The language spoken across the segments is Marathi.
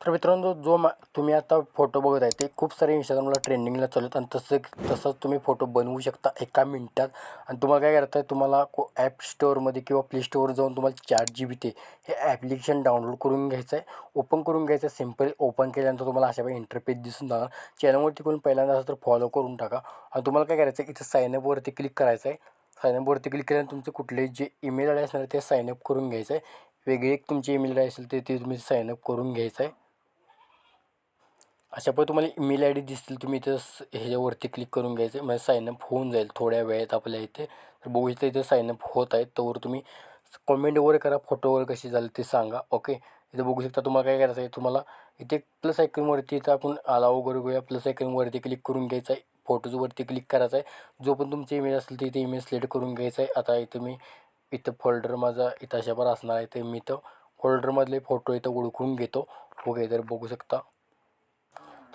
तर मित्रांनो तुम्ही आता फोटो बघत आहे ते खूप सारे इंस्टाग्रामला ट्रेंडिंगला चालत आणि तसंच तुम्ही फोटो बनवू शकता एका मिनिटात. आणि तुम्हाला काय करायचं आहे, तुम्हाला ॲप स्टोअरमध्ये किंवा प्ले स्टोअर जाऊन तुम्हाला ChatGPT हे ॲप्लिकेशन डाउनलोड करून घ्यायचं आहे. ओपन करून घ्यायचं आहे. सिम्पली ओपन केल्यानंतर तुम्हाला अशा वेळी इंटरफेस दिसून जाणार. चॅनलवरती कोण पहिल्यांदा असेल तर फॉलो करून टाका. आणि तुम्हाला काय करायचं आहे, इथं साइनअपवरती क्लिक करायचं आहे. साइनअपवरती क्लिक केल्यानंतर तुमचे कुठलेही जे ईमेल आय डी असणार ते साइनअप करून घ्यायचं आहे. वेगळी एक तुमची ईमेल आय डी असेल ते तुम्ही साइनअप करून घ्यायचं आहे. अशा पण तुम्हाला ईमेल आय डी दिसतील, तुम्ही इथं ह्याच्यावरती क्लिक करून घ्यायचं आहे. म्हणजे साइनअप होऊन जाईल थोड्या वेळात आपल्या इथे. तर बघू इथं साइनअप होत आहे. तोवर तुम्ही कमेंट वगैरे करा, फोटो वगैरे कशी झाली ते सांगा. ओके, इथं बघू शकता. तुम्हाला काय करायचं आहे, तुम्हाला इथे प्लस आयकॉनवरती इथं आपण अलाव करू घेऊया. प्लस आयकॉनवरती क्लिक करून घ्यायचं आहे. फोटोजवरती क्लिक करायचं आहे. जो पण तुमचे इमेज असेल ते इथे इमेज सिलेक्ट करून घ्यायचं आहे. आता इथं मी फोल्डर माझा इथं अशावर असणार आहे. ते मी इथं फोल्डरमधले फोटो इथं ओळखून घेतो. ओके, तर बघू शकता.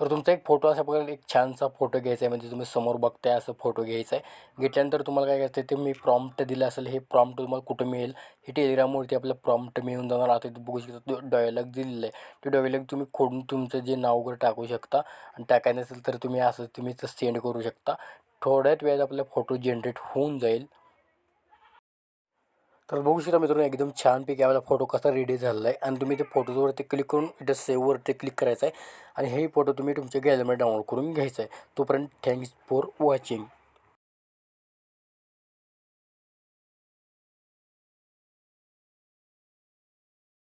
तर तुमचा एक फोटो अशा प्रकारे एक छानसा फोटो घ्यायचा आहे. म्हणजे तुम्ही समोर बघताय असं फोटो घ्यायचा आहे. घेतल्यानंतर तुम्हाला काय करायचं आहे, ते मी प्रॉम्प्ट दिलं असेल, हे प्रॉम्प्ट तुम्हाला कुठं मिळेल, हे टेलिग्रामवरती आपलं प्रॉम्प्ट मिळून जाणार. आता इथे बघू शकता डायलॉग दिलेलं आहे. ते डायलॉग तुम्ही खोडून तुमचं जे नाव वगैरे टाकू शकता. आणि टाकायचं नसेल तर तुम्ही असं तुम्ही सेंड करू शकता. थोड्याच वेळात आपला फोटो जनरेट होऊन जाईल. तर बघू शकता मित्रांनो, एकदम छानपैकी आपला फोटो कसा रेडी झालेला आहे. आणि तुम्ही ते फोटोजवरती क्लिक करून इथं सेव्हवरती क्लिक करायचं आहे. आणि हे फोटो तुम्ही तुमच्या गॅलरीमध्ये डाउनलोड करून घ्यायचा आहे. तोपर्यंत थँक्स फॉर वॉचिंग.